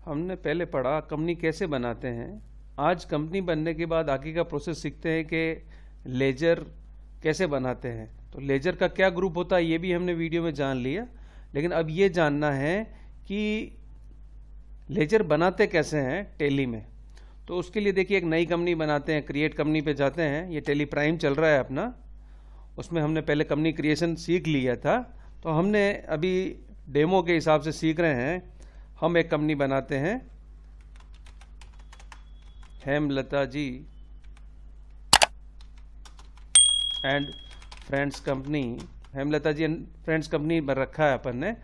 हमने पहले पढ़ा कंपनी कैसे बनाते हैं। आज कंपनी बनने के बाद आगे का प्रोसेस सीखते हैं कि लेजर कैसे बनाते हैं। तो लेजर का क्या ग्रुप होता है ये भी हमने वीडियो में जान लिया, लेकिन अब ये जानना है कि लेजर बनाते कैसे हैं टैली में। तो उसके लिए देखिए एक नई कंपनी बनाते हैं, क्रिएट कंपनी पे जाते हैं। ये टैली प्राइम चल रहा है अपना, उसमें हमने पहले कंपनी क्रिएशन सीख लिया था। तो हमने अभी डेमो के हिसाब से सीख रहे हैं। हम एक कंपनी बनाते हैं, Hemlata ji and friends company. Hemlata ji and friends company बन रखा है अपन ने,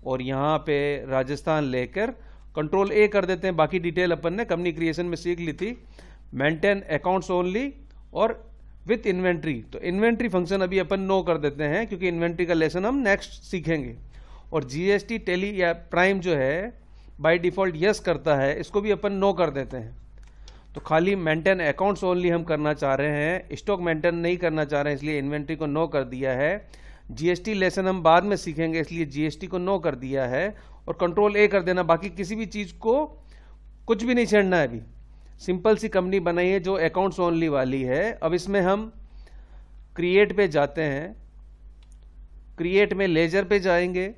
और यहाँ पे राजस्थान लेकर कंट्रोल ए कर देते हैं। बाकी डिटेल अपन ने कंपनी क्रिएशन में सीख ली थी। मेंटेन अकाउंट्स ओनली और विथ इन्वेंट्री। तो इन्वेंट्री फंक्शन अभी अपन नो कर देते हैं, क्योंकि इन्वेंट्री का लेसन हम नेक्स्ट सीखेंगे। और जीएसटी टैली या प्राइम जो है बाय डिफॉल्ट यस करता है, इसको भी अपन नो कर देते हैं। तो खाली मेंटेन अकाउंट्स ओनली हम करना चाह रहे हैं, स्टॉक मेंटेन नहीं करना चाह रहे हैं, इसलिए इन्वेंट्री को नो कर दिया है। जीएसटी लेसन हम बाद में सीखेंगे, इसलिए जीएसटी को नो कर दिया है। और कंट्रोल ए कर देना, बाकी किसी भी चीज़ को कुछ भी नहीं छेड़ना है। अभी सिंपल सी कंपनी बनाई है जो अकाउंट्स ओनली वाली है। अब इसमें हम क्रिएट पे जाते हैं, क्रिएट में लेजर पे जाएंगे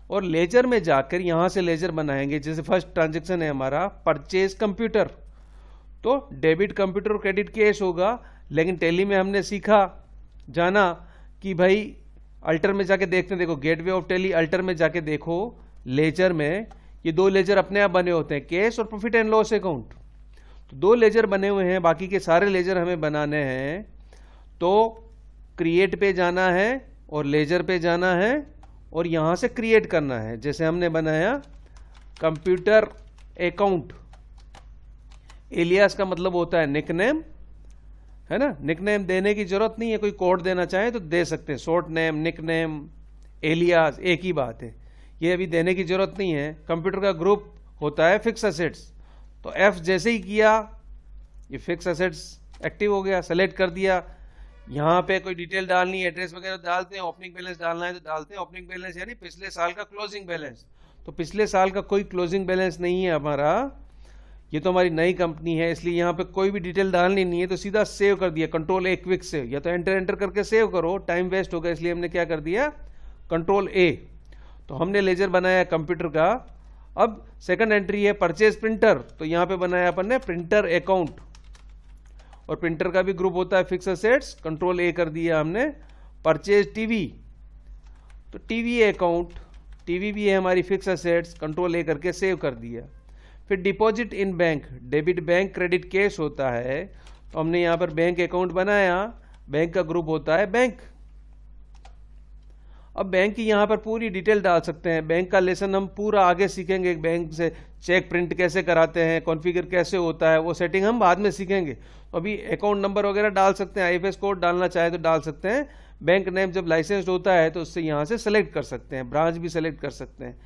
और लेजर में जाकर यहां से लेजर बनाएंगे। जैसे फर्स्ट ट्रांजैक्शन है हमारा परचेज कंप्यूटर, तो डेबिट कंप्यूटर और क्रेडिट कैश होगा। लेकिन टैली में हमने सीखा जाना कि भाई अल्टर में जाके देखते हैं। देखो गेटवे ऑफ टैली अल्टर में जाके देखो, लेजर में ये दो लेजर अपने आप बने होते हैं, कैश और प्रॉफिट एंड लॉस अकाउंट। तो दो लेजर बने हुए हैं, बाकी के सारे लेजर हमें बनाने हैं। तो क्रिएट पे जाना है और लेजर पे जाना है और यहां से क्रिएट करना है। जैसे हमने बनाया कंप्यूटर अकाउंट, एलियास का मतलब होता है निकनेम, है ना। निकनेम देने की जरूरत नहीं है, कोई कोड देना चाहे तो दे सकते हैं। शॉर्ट नेम, निकनेम, एलियास एक ही बात है, ये अभी देने की जरूरत नहीं है। कंप्यूटर का ग्रुप होता है फिक्स असेट्स, तो एफ जैसे ही किया ये फिक्स असेट्स एक्टिव हो गया, सेलेक्ट कर दिया। यहाँ पे कोई डिटेल डालनी है, एड्रेस वगैरह डालते हैं, ओपनिंग बैलेंस डालना है तो डालते हैं। ओपनिंग बैलेंस यानी पिछले साल का क्लोजिंग बैलेंस। तो पिछले साल का कोई क्लोजिंग बैलेंस नहीं है हमारा, ये तो हमारी नई कंपनी है, इसलिए यहाँ पे कोई भी डिटेल डालनी नहीं है। तो सीधा सेव कर दिया, कंट्रोल ए क्विक सेव। या तो एंटर करके सेव करो, टाइम वेस्ट होगा, इसलिए हमने क्या कर दिया कंट्रोल ए। तो हमने लेजर बनाया कंप्यूटर का। अब सेकंड एंट्री है परचेज प्रिंटर, तो यहाँ पे बनाया अपन ने प्रिंटर अकाउंट, और प्रिंटर का भी ग्रुप होता है फिक्स असेट्स, कंट्रोल ए कर दिया हमने। परचेज टीवी, तो टीवी अकाउंट, टीवी भी है हमारी फिक्स असेट्स, कंट्रोल ए करके सेव कर दिया। फिर deposit in bank, debit bank credit cash होता है, तो हमने यहां पर बैंक अकाउंट बनाया, बैंक का ग्रुप होता है बैंक। अब बैंक की यहां पर पूरी डिटेल डाल सकते हैं। बैंक का लेसन हम पूरा आगे सीखेंगे, बैंक से चेक प्रिंट कैसे कराते हैं, कॉन्फ़िगर कैसे होता है, वो सेटिंग हम बाद में सीखेंगे। तो अभी अकाउंट नंबर वगैरह डाल सकते हैं, आईएफएस कोड डालना चाहे तो डाल सकते हैं। बैंक नेम जब लाइसेंस्ड होता है तो उससे यहाँ से सेलेक्ट कर सकते हैं, ब्रांच भी सेलेक्ट कर सकते हैं।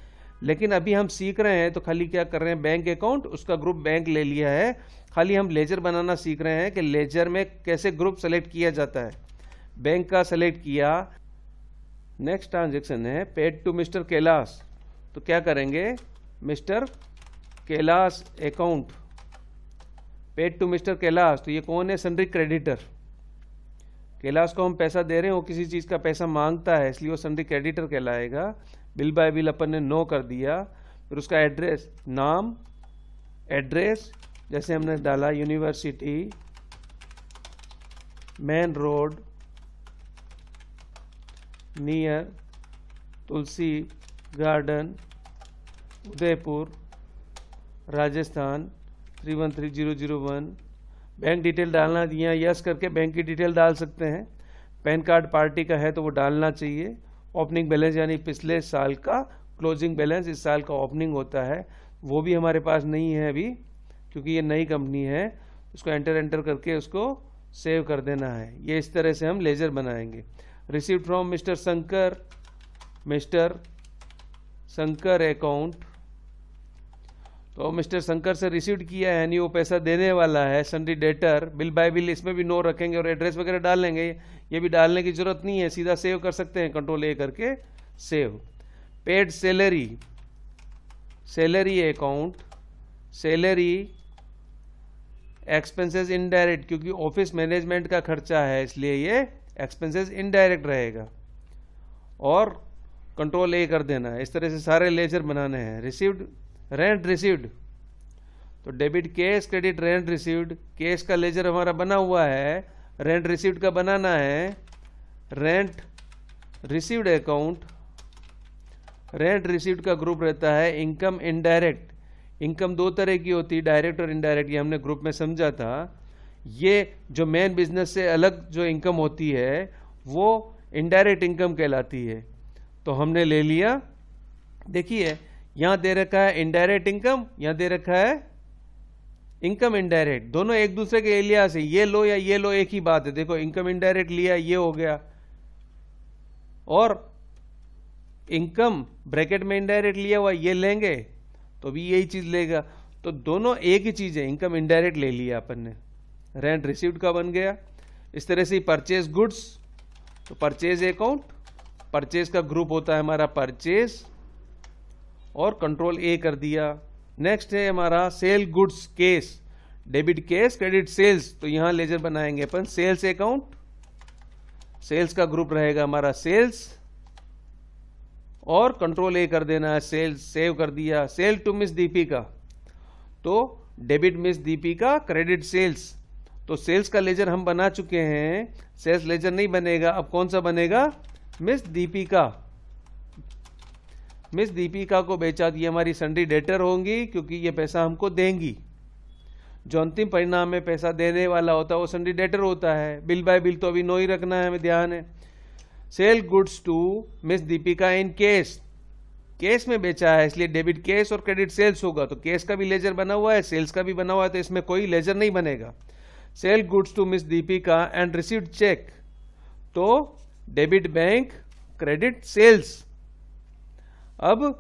लेकिन अभी हम सीख रहे हैं तो खाली क्या कर रहे हैं, बैंक अकाउंट, उसका ग्रुप बैंक ले लिया है। खाली हम लेजर बनाना सीख रहे हैं कि लेजर में कैसे ग्रुप सेलेक्ट किया जाता है। बैंक का सेलेक्ट किया। नेक्स्ट ट्रांजेक्शन है पेड टू मिस्टर कैलाश, तो क्या करेंगे mister Kailash account, paid to mister Kailash. तो ये कौन है, सन्ड्री क्रेडिटर। कैलाश को हम पैसा दे रहे हैं, वो किसी चीज़ का पैसा मांगता है, इसलिए वो सन्ड्री क्रेडिटर कहलाएगा। बिल बाय बिल अपन ने नो कर दिया। फिर उसका एड्रेस, नाम, एड्रेस जैसे हमने डाला university, main road near Tulsi garden, Udaipur, Rajasthan 313001। Bank detail डालना दिया, यस करके बैंक की डिटेल डाल सकते हैं। पैन कार्ड पार्टी का है तो वो डालना चाहिए। ओपनिंग बैलेंस यानी पिछले साल का क्लोजिंग बैलेंस, इस साल का ओपनिंग होता है, वो भी हमारे पास नहीं है अभी, क्योंकि ये नई कंपनी है। उसको एंटर करके उसको सेव कर देना है। ये इस तरह से हम लेजर बनाएंगे। Received from mister Shankar account, तो मिस्टर शंकर से रिसीव्ड किया है, यानी वो पैसा देने वाला है। Sundry debtor, bill bye bill इसमें भी नो रखेंगे और एड्रेस वगैरह डाल लेंगे। ये भी डालने की जरूरत नहीं है, सीधा सेव कर सकते हैं, कंट्रोल ए करके save. Paid salary, salary account, salary expenses indirect, क्योंकि ऑफिस मैनेजमेंट का खर्चा है इसलिए ये एक्सपेंसेस इनडायरेक्ट रहेगा, और कंट्रोल ए कर देना है। इस तरह से सारे लेजर बनाने हैं। रिसीव्ड, रेंट रिसीव्ड, तो debit cash, credit rent received. Case का लेजर हमारा बना हुआ है, रेंट रिसीव्ड का बनाना है। Rent received account, rent received का ग्रुप रहता है इनकम इनडायरेक्ट। इनकम दो तरह की होती है, डायरेक्ट और इनडायरेक्ट, ये हमने ग्रुप में समझा था। ये जो मेन बिजनेस से अलग जो इनकम होती है वो इनडायरेक्ट इनकम कहलाती है। तो हमने ले लिया, देखिए यहां दे रखा है इनडायरेक्ट इनकम, यहां दे रखा है इनकम इनडायरेक्ट, दोनों एक दूसरे के एलियास है। ये लो या ये लो एक ही बात है। देखो इनकम इनडायरेक्ट लिया, ये हो गया, और इनकम ब्रैकेट में इनडायरेक्ट लिया हुआ ये लेंगे तो भी यही चीज लेगा। तो दोनों एक ही चीज है, इनकम इनडायरेक्ट ले लिया अपन ने। रेंट रिसीव्ड का बन गया। इस तरह से परचेज गुड्स, तो परचेज अकाउंट, परचेज का ग्रुप होता है हमारा परचेज, और कंट्रोल ए कर दिया। नेक्स्ट है हमारा sell goods cash, debit cash, credit sales, तो यहां लेजर बनाएंगे अपन सेल्स अकाउंट। सेल्स का ग्रुप रहेगा हमारा सेल्स, और कंट्रोल ए कर देना है सेल्स, सेव कर दिया। सेल टू मिस दीपिका, तो debit miss Deepika, credit sales, तो सेल्स का लेजर हम बना चुके हैं, सेल्स लेजर नहीं बनेगा। अब कौन सा बनेगा? मिस दीपिका। मिस दीपिका को बेचा, ये हमारी सन्ड्री डेटर होंगी क्योंकि ये पैसा हमको देंगी। जो अंतिम परिणाम में पैसा देने वाला होता है वो सन्ड्री डेटर होता है। बिल बाय बिल तो अभी नो ही रखना है, हमें ध्यान है। Sell goods to miss Deepika in cash, cash में बेचा है इसलिए डेबिट केस और क्रेडिट सेल्स होगा। तो केस का भी लेजर बना हुआ है, सेल्स का भी बना हुआ है, तो इसमें कोई लेजर नहीं बनेगा। Sell goods to miss Deepika and received cheque, तो डेबिट बैंक, क्रेडिट सेल्स। अब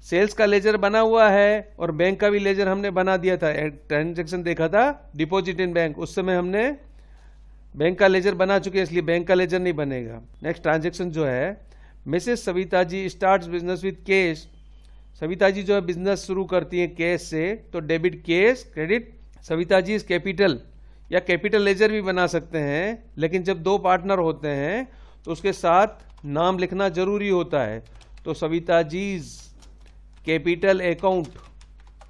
सेल्स का लेजर बना हुआ है और बैंक का भी लेजर हमने बना दिया था। ट्रांजैक्शन देखा था डिपॉजिट इन बैंक, उस समय हमने बैंक का लेजर बना चुके हैं इसलिए बैंक का लेजर नहीं बनेगा। नेक्स्ट ट्रांजैक्शन जो है, Mrs Savita ji starts business with cash, Savita ji जो है बिजनेस शुरू करती हैं कैश से, तो debit cash, credit Savita ji is capital, या कैपिटल लेजर भी बना सकते हैं। लेकिन जब दो पार्टनर होते हैं तो उसके साथ नाम लिखना जरूरी होता है। तो सविता जीज कैपिटल अकाउंट,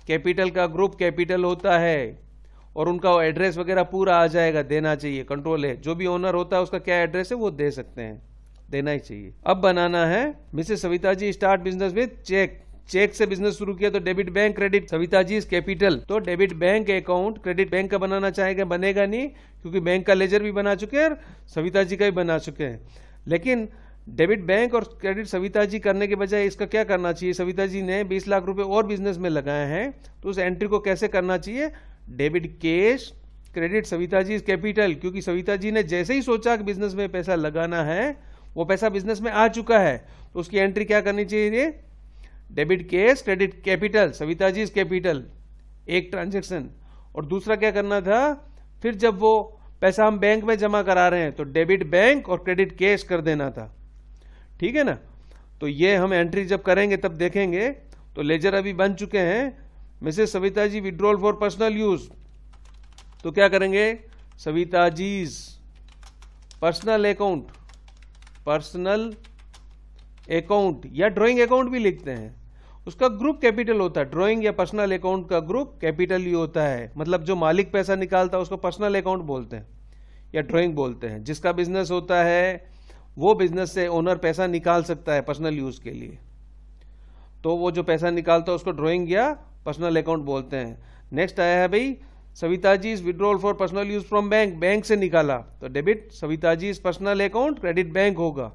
कैपिटल का ग्रुप कैपिटल होता है, और उनका एड्रेस वगैरह पूरा आ जाएगा, देना चाहिए। कंट्रोल है, जो भी ओनर होता है उसका क्या एड्रेस है वो दे सकते हैं, देना ही चाहिए। अब बनाना है Mrs Savita ji start business with cheque, cheque से बिजनेस शुरू किया तो debit bank, credit Savita ji is capital, तो debit bank account, credit bank का बनाना चाहेगा, बनेगा नहीं क्योंकि बैंक का लेजर भी बना चुके हैं और सविता जी का भी बना चुके हैं। लेकिन डेबिट बैंक और क्रेडिट सविता जी करने के बजाय इसका क्या करना चाहिए, सविता जी ने 20 लाख रुपए और बिजनेस में लगाए हैं तो उस एंट्री को कैसे करना चाहिए, debit cash, credit Savita ji is capital, क्योंकि सविता जी ने जैसे ही सोचा कि बिजनेस में पैसा लगाना है वो पैसा बिजनेस में आ चुका है, तो उसकी एंट्री क्या करनी चाहिए, debit cash, credit capital, Savita ji is capital, एक ट्रांजेक्शन। और दूसरा क्या करना था, फिर जब वो पैसा हम बैंक में जमा करा रहे हैं तो डेबिट बैंक और क्रेडिट कैश कर देना था। ठीक है ना, तो ये हम एंट्री जब करेंगे तब देखेंगे। तो लेजर अभी बन चुके हैं, Mrs Savita ji withdrawal for personal use, तो क्या करेंगे, सविता जीज पर्सनल अकाउंट, पर्सनल अकाउंट या ड्राइंग अकाउंट भी लिखते हैं, उसका ग्रुप कैपिटल होता है। ड्राइंग या पर्सनल अकाउंट का ग्रुप कैपिटल ही होता है, मतलब जो मालिक पैसा निकालता है उसको पर्सनल अकाउंट बोलते हैं या ड्राइंग बोलते हैं। जिसका बिजनेस होता है वो बिजनेस से ओनर पैसा निकाल सकता है पर्सनल यूज के लिए, तो वो जो पैसा निकालता है उसको ड्राइंग या पर्सनल अकाउंट बोलते हैं। नेक्स्ट आया है भाई, Savita ji is withdrawal for personal use from bank, bank से निकाला तो debit Savita ji is personal account, credit bank होगा।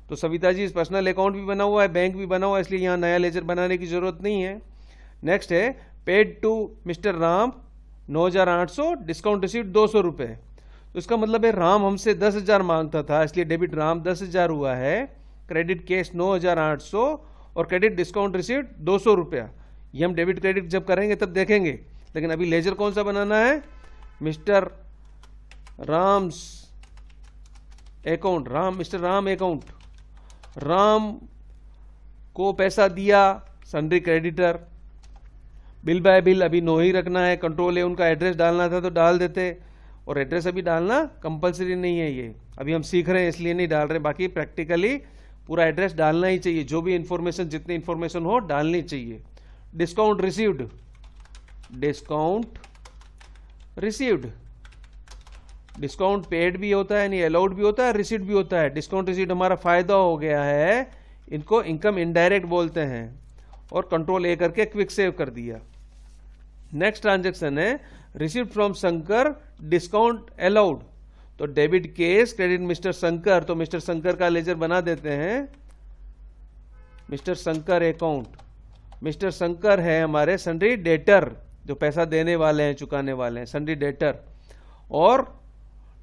तो सविता जी इस पर्सनल अकाउंट भी बना हुआ है, बैंक भी बना हुआ है, इसलिए यहां नया लेजर बनाने की जरूरत नहीं है। नेक्स्ट है paid to mister Ram 9,800, discount received 200 रुपए, तो इसका मतलब है राम हमसे 10,000 मांगता था इसलिए डेबिट राम 10,000 हुआ है, क्रेडिट कैश 9,800 और क्रेडिट डिस्काउंट रिसीव्ड 200 रुपया। ये हम डेबिट क्रेडिट जब करेंगे तब देखेंगे, लेकिन अभी लेजर कौन सा बनाना है, mister Ram's account, mister Ram account, Ram को पैसा दिया sundry creditor, bill bye bill अभी नो ही रखना है, कंट्रोल ए उनका एड्रेस डालना था तो डाल देते, और एड्रेस अभी डालना कंपलसरी नहीं है, ये अभी हम सीख रहे हैं इसलिए नहीं डाल रहे, बाकी प्रैक्टिकली पूरा एड्रेस डालना ही चाहिए, जो भी इंफॉर्मेशन जितनी इंफॉर्मेशन हो डालनी चाहिए। Discount received, discount received, discount paid भी होता है, नहीं अलाउड भी होता है, रिसीव्ड भी होता है। डिस्काउंट रिसीव्ड हमारा फायदा हो गया है, इनको इनकम इनडायरेक्ट बोलते हैं, और कंट्रोल ए करके क्विक सेव कर दिया। नेक्स्ट ट्रांजेक्शन है received from Shankar, discount allowed, तो debit cash credit Mr Shankar, तो मिस्टर शंकर का लेजर बना देते हैं, Mr Shankar account. Mr Shankar है हमारे सन्ड्री डेटर, जो पैसा देने वाले हैं, चुकाने वाले हैं, सन्ड्री डेटर। और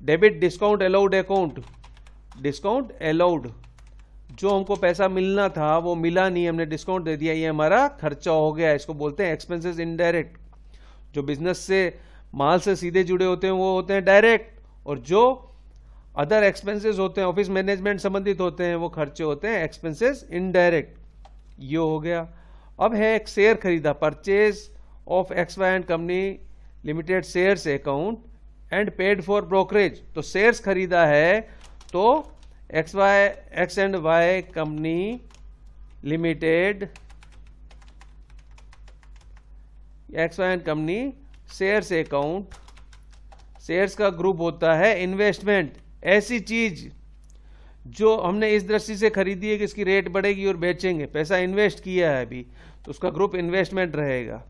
debit discount allowed account, discount allowed, जो हमको पैसा मिलना था वो मिला नहीं, हमने डिस्काउंट दे दिया, ये हमारा खर्चा हो गया, इसको बोलते हैं एक्सपेंसेस इनडायरेक्ट। जो बिजनेस से माल से सीधे जुड़े होते हैं वो होते हैं डायरेक्ट, और जो अदर एक्सपेंसेस होते हैं, ऑफिस मैनेजमेंट संबंधित होते हैं, वो खर्चे होते हैं एक्सपेंसेस इनडायरेक्ट। ये हो गया। अब है एक शेयर खरीदा, purchase of X Y and company limited shares account and paid for brokerage, तो शेयर्स खरीदा है तो X and Y company limited, X Y and company shares account, shares का ग्रुप होता है इन्वेस्टमेंट, ऐसी चीज जो हमने इस दृष्टि से खरीदी है कि इसकी रेट बढ़ेगी और बेचेंगे, पैसा इन्वेस्ट किया है अभी, तो उसका ग्रुप इन्वेस्टमेंट रहेगा।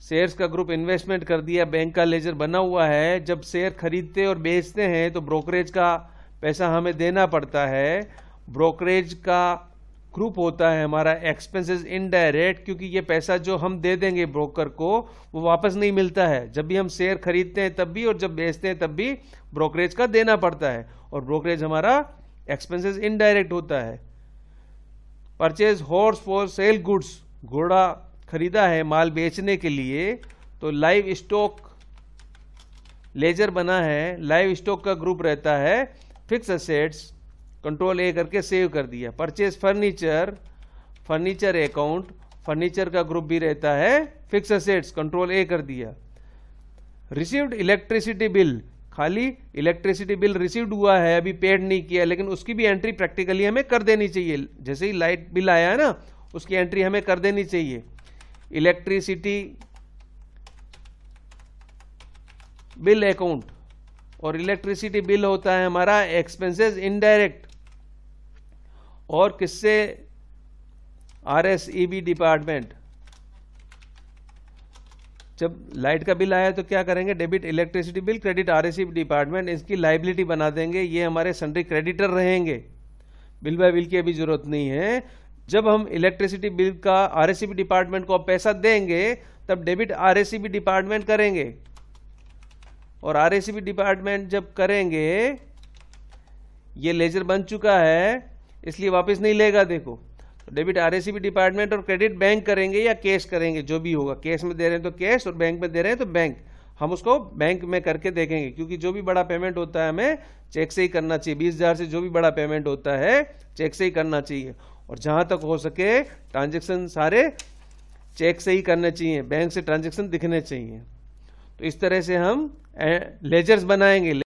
शेयर्स का ग्रुप इन्वेस्टमेंट कर दिया, बैंक का लेजर बना हुआ है, जब शेयर खरीदते और बेचते हैं तो ब्रोकरेज का पैसा हमें देना पड़ता है, ब्रोकरेज का ग्रुप होता है हमारा एक्सपेंसेस इनडायरेक्ट, क्योंकि ये पैसा जो हम दे देंगे ब्रोकर को वो वापस नहीं मिलता है, जब भी हम शेयर खरीदते हैं तब भी और जब बेचते हैं तब भी ब्रोकरेज का देना पड़ता है, और ब्रोकरेज हमारा एक्सपेंसेस इनडायरेक्ट होता है। Purchase horse for sell goods, घोड़ा खरीदा है माल बेचने के लिए, तो लाइव स्टॉक लेजर बना है, लाइव स्टॉक का ग्रुप रहता है फिक्स असेट्स, कंट्रोल ए करके सेव कर दिया। Purchase furniture, furniture account, furniture का ग्रुप भी रहता है फिक्स असेट्स, कंट्रोल ए कर दिया। रिसीव्ड इलेक्ट्रिसिटी बिल, खाली इलेक्ट्रिसिटी बिल रिसीव्ड हुआ है, अभी पेड नहीं किया, लेकिन उसकी भी एंट्री प्रैक्टिकली हमें कर देनी चाहिए, जैसे ही लाइट बिल आया है ना उसकी एंट्री हमें कर देनी चाहिए। इलेक्ट्रिसिटी बिल अकाउंट, और इलेक्ट्रिसिटी बिल होता है हमारा एक्सपेंसेस इनडायरेक्ट, और किससे, RSEB डिपार्टमेंट। जब लाइट का बिल आया तो क्या करेंगे, debit electricity bill, credit RSEB department, इसकी लाइबिलिटी बना देंगे, ये हमारे सन्ड्री क्रेडिटर रहेंगे, बिल बाय बिल की अभी जरूरत नहीं है। जब हम इलेक्ट्रिसिटी बिल का RSEB डिपार्टमेंट को पैसा देंगे तब डेबिट RSEB डिपार्टमेंट करेंगे, और RSEB डिपार्टमेंट जब करेंगे, ये लेजर बन चुका है इसलिए वापस नहीं लेगा, देखो, तो डेबिट RSEB डिपार्टमेंट और क्रेडिट बैंक करेंगे या कैश करेंगे, जो भी होगा, कैश में दे रहे हैं तो कैश और बैंक में दे रहे हैं तो बैंक, हम उसको बैंक में करके देखेंगे, क्योंकि जो भी बड़ा पेमेंट होता है हमें चेक से ही करना चाहिए, 20,000 से जो भी बड़ा पेमेंट होता है चेक से ही करना चाहिए, और जहां तक हो सके ट्रांजेक्शन सारे चेक से ही करने चाहिए, बैंक से ट्रांजेक्शन दिखने चाहिए। तो इस तरह से हम लेजर्स बनाएंगे।